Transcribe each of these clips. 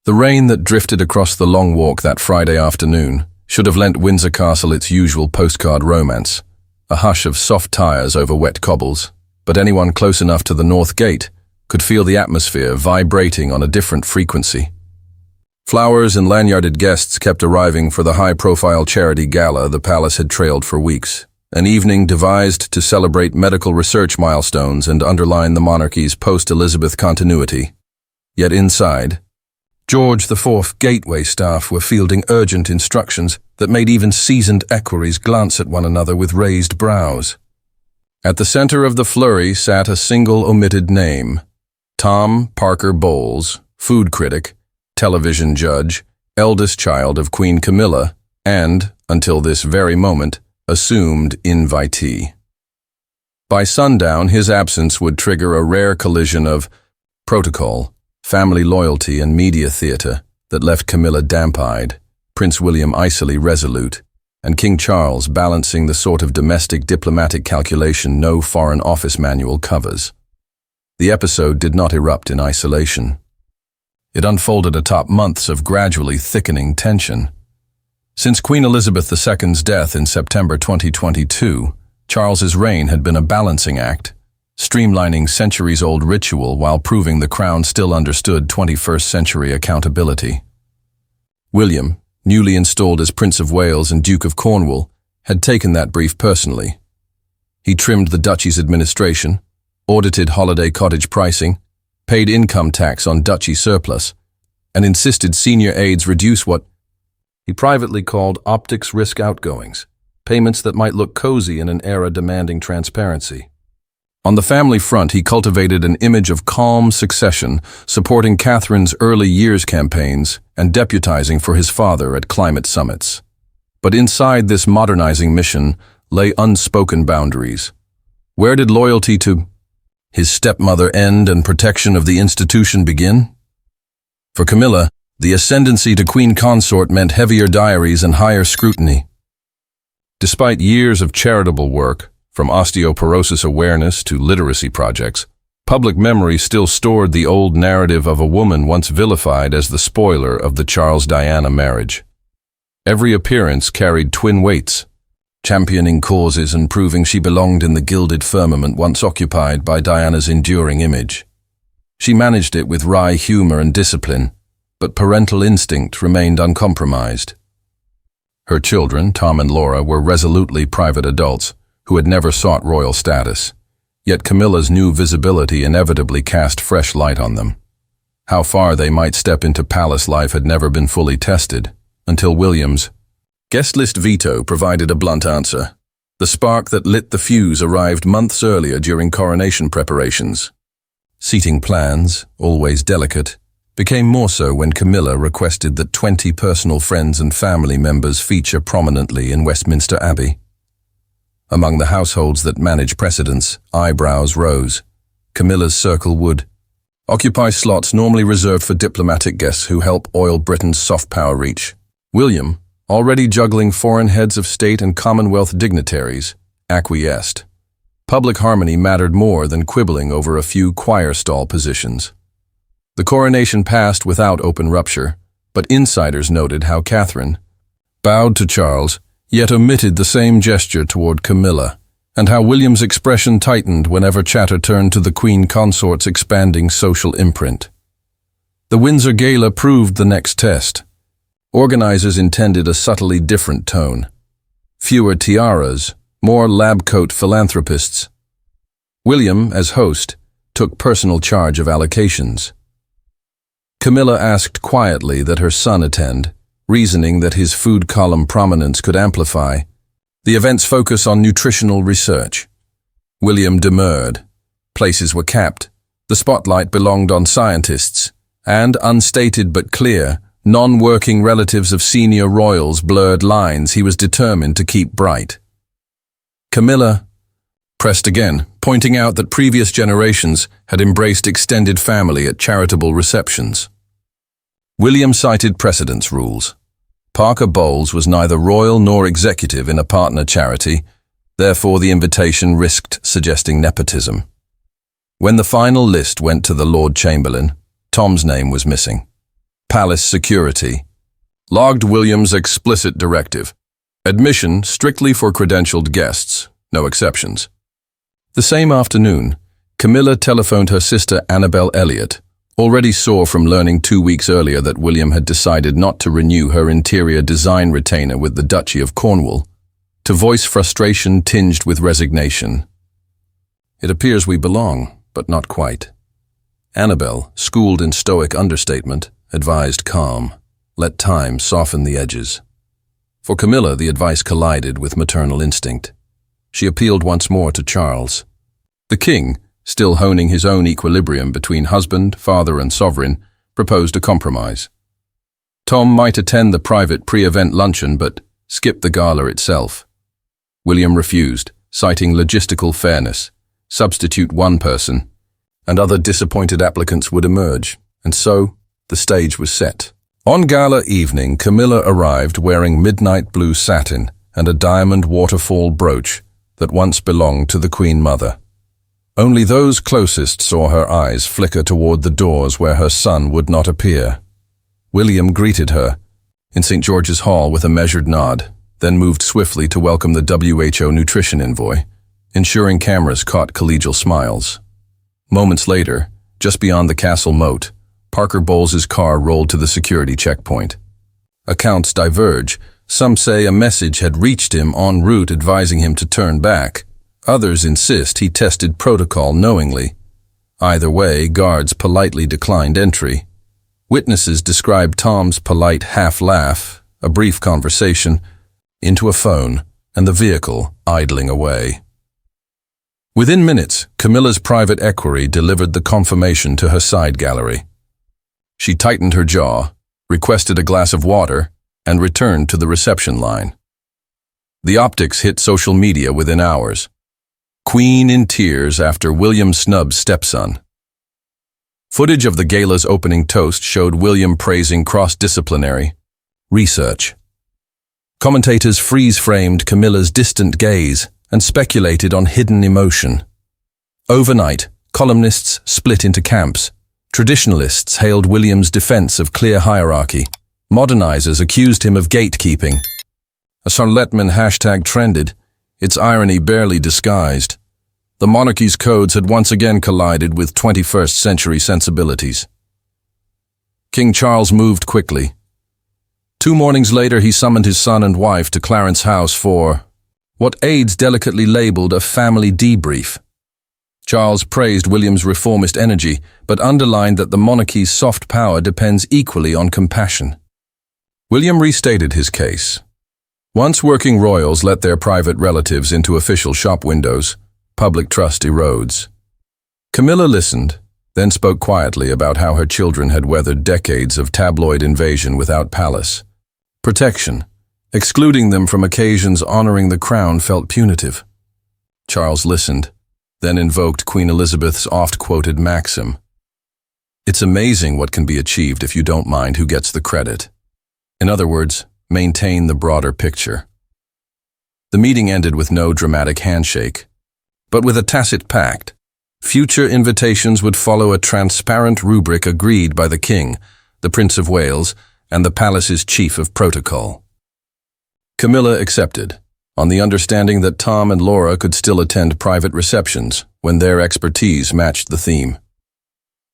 The rain that drifted across the long walk that Friday afternoon should have lent Windsor Castle its usual postcard romance, a hush of soft tires over wet cobbles, but anyone close enough to the north gate could feel the atmosphere vibrating on a different frequency. Flowers and lanyarded guests kept arriving for the high-profile charity gala the palace had trailed for weeks, an evening devised to celebrate medical research milestones and underline the monarchy's post-Elizabeth continuity. Yet inside, George IV gateway staff were fielding urgent instructions that made even seasoned equerries glance at one another with raised brows. At the center of the flurry sat a single omitted name: Tom Parker Bowles, food critic, television judge, eldest child of Queen Camilla, and, until this very moment, assumed invitee. By sundown, his absence would trigger a rare collision of protocol, family loyalty, and media theater that left Camilla damp-eyed, Prince William icily resolute, and King Charles balancing the sort of domestic diplomatic calculation no Foreign Office manual covers. The episode did not erupt in isolation. It unfolded atop months of gradually thickening tension. Since Queen Elizabeth II's death in September 2022, Charles's reign had been a balancing act, streamlining centuries-old ritual while proving the crown still understood 21st century accountability. William, newly installed as Prince of Wales and Duke of Cornwall, had taken that brief personally. He trimmed the duchy's administration, audited holiday cottage pricing, paid income tax on duchy surplus, and insisted senior aides reduce what he privately called optics risk outgoings, payments that might look cozy in an era demanding transparency. On the family front, he cultivated an image of calm succession, supporting Catherine's early years campaigns and deputizing for his father at climate summits. But inside this modernizing mission lay unspoken boundaries. Where did loyalty to his stepmother end and protection of the institution begin? For Camilla, the ascendancy to queen consort meant heavier diaries and higher scrutiny. Despite years of charitable work, from osteoporosis awareness to literacy projects, public memory still stored the old narrative of a woman once vilified as the spoiler of the Charles-Diana marriage. Every appearance carried twin weights, championing causes and proving she belonged in the gilded firmament once occupied by Diana's enduring image. She managed it with wry humor and discipline, but parental instinct remained uncompromised. Her children, Tom and Laura, were resolutely private adults who had never sought royal status, yet Camilla's new visibility inevitably cast fresh light on them. How far they might step into palace life had never been fully tested, until William's guest list veto provided a blunt answer. The spark that lit the fuse arrived months earlier during coronation preparations. Seating plans, always delicate, became more so when Camilla requested that 20 personal friends and family members feature prominently in Westminster Abbey. Among the households that manage precedence, eyebrows rose. Camilla's circle would occupy slots normally reserved for diplomatic guests who help oil Britain's soft power reach. William, already juggling foreign heads of state and Commonwealth dignitaries, acquiesced. Public harmony mattered more than quibbling over a few choir stall positions. The coronation passed without open rupture, but insiders noted how Catherine bowed to Charles, yet omitted the same gesture toward Camilla, and how William's expression tightened whenever chatter turned to the Queen Consort's expanding social imprint. The Windsor Gala proved the next test. Organizers intended a subtly different tone. Fewer tiaras, more lab coat philanthropists. William, as host, took personal charge of allocations. Camilla asked quietly that her son attend, reasoning that his food column prominence could amplify the event's focus on nutritional research. William demurred. Places were capped. The spotlight belonged on scientists, and unstated but clear, non-working relatives of senior royals blurred lines he was determined to keep bright. Camilla pressed again, pointing out that previous generations had embraced extended family at charitable receptions. William cited precedence rules. Parker Bowles was neither royal nor executive in a partner charity, therefore the invitation risked suggesting nepotism. When the final list went to the Lord Chamberlain, Tom's name was missing. Palace security. Logged William's explicit directive. Admission strictly for credentialed guests, no exceptions. The same afternoon, Camilla telephoned her sister Annabel Elliot, already sore from learning 2 weeks earlier that William had decided not to renew her interior design retainer with the Duchy of Cornwall, to voice frustration tinged with resignation. It appears we belong, but not quite. Annabel, schooled in stoic understatement, advised calm. Let time soften the edges. For Camilla, the advice collided with maternal instinct. She appealed once more to Charles. The king, still honing his own equilibrium between husband, father, and sovereign, proposed a compromise. Tom might attend the private pre-event luncheon, but skip the gala itself. William refused, citing logistical fairness. Substitute one person, and other disappointed applicants would emerge, and so the stage was set. On gala evening, Camilla arrived wearing midnight blue satin and a diamond waterfall brooch that once belonged to the Queen Mother. Only those closest saw her eyes flicker toward the doors where her son would not appear. William greeted her in St. George's Hall with a measured nod, then moved swiftly to welcome the WHO nutrition envoy, ensuring cameras caught collegial smiles. Moments later, just beyond the castle moat, Parker Bowles's car rolled to the security checkpoint. Accounts diverge. Some say a message had reached him en route advising him to turn back. Others insist he tested protocol knowingly. Either way, guards politely declined entry. Witnesses described Tom's polite half-laugh, a brief conversation, into a phone, and the vehicle idling away. Within minutes, Camilla's private equerry delivered the confirmation to her side gallery. She tightened her jaw, requested a glass of water, and returned to the reception line. The optics hit social media within hours. Queen in tears after William Snubb's stepson. Footage of the gala's opening toast showed William praising cross-disciplinary research. Commentators freeze-framed Camilla's distant gaze and speculated on hidden emotion. Overnight, columnists split into camps. Traditionalists hailed William's defense of clear hierarchy. Modernizers accused him of gatekeeping. A Charlemagne hashtag trended, its irony barely disguised. The monarchy's codes had once again collided with 21st century sensibilities. King Charles moved quickly. 2 mornings later, he summoned his son and wife to Clarence House for what aides delicately labeled a family debrief. Charles praised William's reformist energy, but underlined that the monarchy's soft power depends equally on compassion. William restated his case. Once working royals let their private relatives into official shop windows, public trust erodes. Camilla listened, then spoke quietly about how her children had weathered decades of tabloid invasion without palace protection. Excluding them from occasions honoring the crown felt punitive. Charles listened, then invoked Queen Elizabeth's oft-quoted maxim. It's amazing what can be achieved if you don't mind who gets the credit. In other words, maintain the broader picture. The meeting ended with no dramatic handshake, but with a tacit pact. Future invitations would follow a transparent rubric agreed by the King, the Prince of Wales, and the palace's chief of protocol. Camilla accepted, on the understanding that Tom and Laura could still attend private receptions when their expertise matched the theme.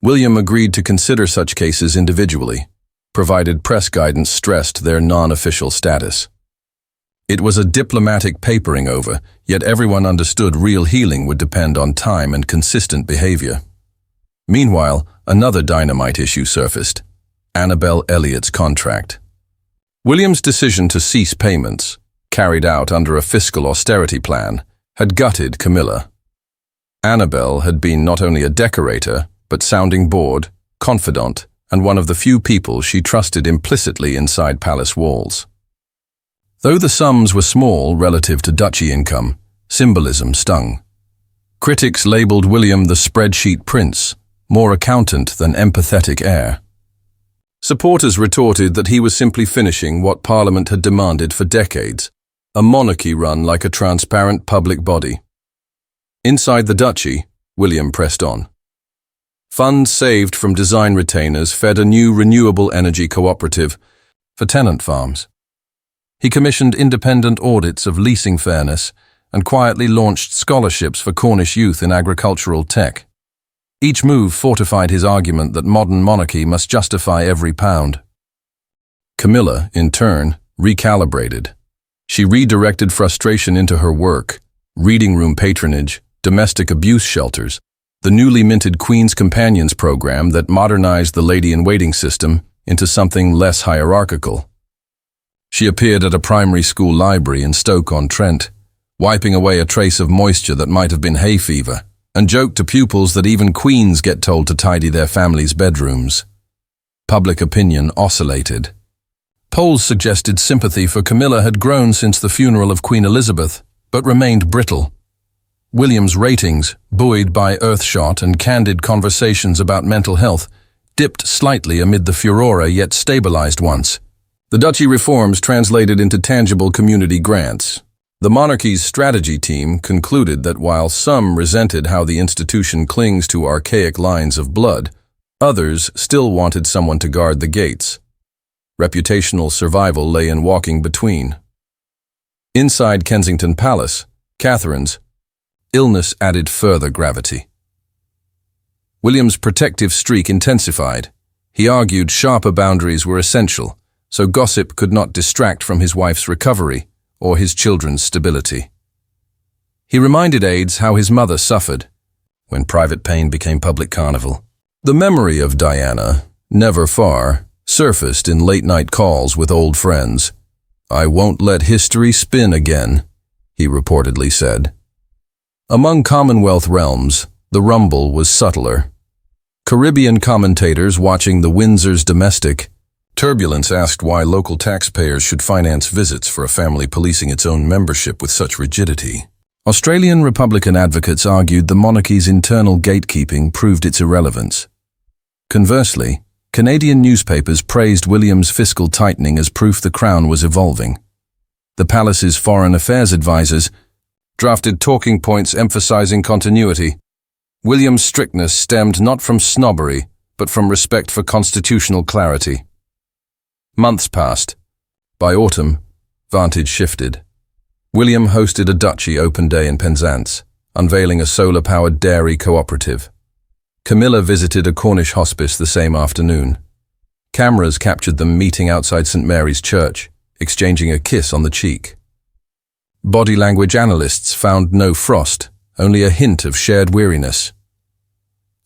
William agreed to consider such cases individually, provided press guidance stressed their non-official status. It was a diplomatic papering over, yet everyone understood real healing would depend on time and consistent behavior. Meanwhile, another dynamite issue surfaced: Annabel Elliot's contract. William's decision to cease payments, carried out under a fiscal austerity plan, had gutted Camilla. Annabel had been not only a decorator, but sounding board, confidant, and one of the few people she trusted implicitly inside palace walls. Though the sums were small relative to duchy income, symbolism stung. Critics labeled William the spreadsheet prince, more accountant than empathetic heir. Supporters retorted that he was simply finishing what Parliament had demanded for decades, a monarchy run like a transparent public body. Inside the duchy, William pressed on. Funds saved from design retainers fed a new renewable energy cooperative for tenant farms. He commissioned independent audits of leasing fairness and quietly launched scholarships for Cornish youth in agricultural tech. Each move fortified his argument that modern monarchy must justify every pound. Camilla, in turn, recalibrated. She redirected frustration into her work, reading room patronage, domestic abuse shelters, the newly minted Queen's Companions program that modernized the lady-in-waiting system into something less hierarchical. She appeared at a primary school library in Stoke-on-Trent, wiping away a trace of moisture that might have been hay fever, and joked to pupils that even queens get told to tidy their families' bedrooms. Public opinion oscillated. Polls suggested sympathy for Camilla had grown since the funeral of Queen Elizabeth, but remained brittle. William's ratings, buoyed by Earthshot and candid conversations about mental health, dipped slightly amid the furore yet stabilized once. The duchy reforms translated into tangible community grants. The monarchy's strategy team concluded that while some resented how the institution clings to archaic lines of blood, others still wanted someone to guard the gates. Reputational survival lay in walking between. Inside Kensington Palace, Catherine's illness added further gravity. William's protective streak intensified. He argued sharper boundaries were essential, so gossip could not distract from his wife's recovery or his children's stability. He reminded aides how his mother suffered when private pain became public carnival. The memory of Diana, never far, surfaced in late-night calls with old friends. "I won't let history spin again," he reportedly said. Among Commonwealth realms, the rumble was subtler. Caribbean commentators watching the Windsor's domestic turbulence asked why local taxpayers should finance visits for a family policing its own membership with such rigidity. Australian Republican advocates argued the monarchy's internal gatekeeping proved its irrelevance. Conversely, Canadian newspapers praised William's fiscal tightening as proof the Crown was evolving. The palace's foreign affairs advisers drafted talking points emphasizing continuity. William's strictness stemmed not from snobbery, but from respect for constitutional clarity. Months passed. By autumn, vantage shifted. William hosted a duchy open day in Penzance, unveiling a solar-powered dairy cooperative. Camilla visited a Cornish hospice the same afternoon. Cameras captured them meeting outside St. Mary's Church, exchanging a kiss on the cheek. Body language analysts found no frost, only a hint of shared weariness.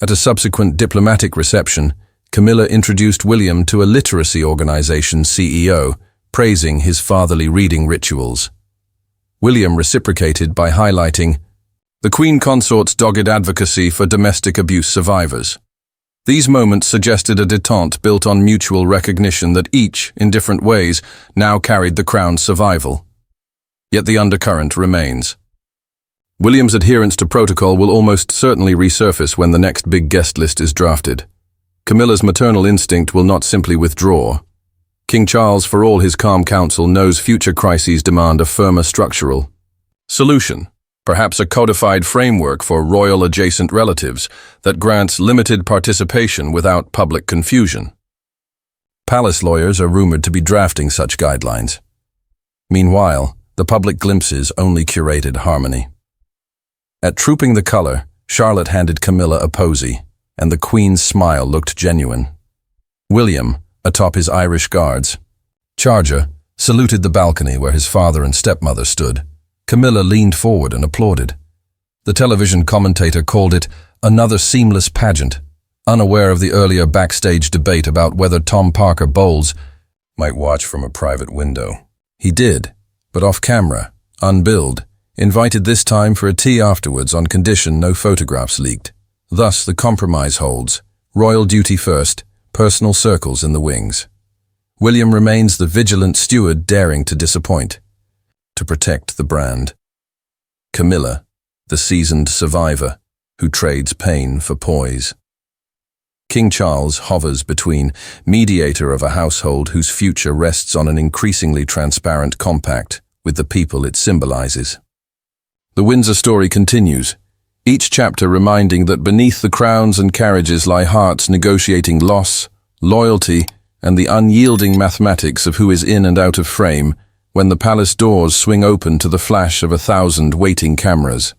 At a subsequent diplomatic reception, Camilla introduced William to a literacy organization's CEO, praising his fatherly reading rituals. William reciprocated by highlighting the Queen Consort's dogged advocacy for domestic abuse survivors. These moments suggested a détente built on mutual recognition that each, in different ways, now carried the Crown's survival. Yet the undercurrent remains. William's adherence to protocol will almost certainly resurface when the next big guest list is drafted. Camilla's maternal instinct will not simply withdraw. King Charles, for all his calm counsel, knows future crises demand a firmer structural solution, perhaps a codified framework for royal adjacent relatives that grants limited participation without public confusion. Palace lawyers are rumored to be drafting such guidelines. Meanwhile, the public glimpses only curated harmony. At Trooping the Colour, Charlotte handed Camilla a posy, and the Queen's smile looked genuine. William, atop his Irish Guards charger, saluted the balcony where his father and stepmother stood. Camilla leaned forward and applauded. The television commentator called it another seamless pageant, unaware of the earlier backstage debate about whether Tom Parker Bowles might watch from a private window. He did, but off camera, unbilled, invited this time for a tea afterwards on condition no photographs leaked. Thus the compromise holds: royal duty first, personal circles in the wings. William remains the vigilant steward daring to disappoint, to protect the brand. Camilla, the seasoned survivor, who trades pain for poise. King Charles hovers between, mediator of a household whose future rests on an increasingly transparent compact with the people it symbolizes. The Windsor story continues, each chapter reminding that beneath the crowns and carriages lie hearts negotiating loss, loyalty, and the unyielding mathematics of who is in and out of frame when the palace doors swing open to the flash of 1,000 waiting cameras.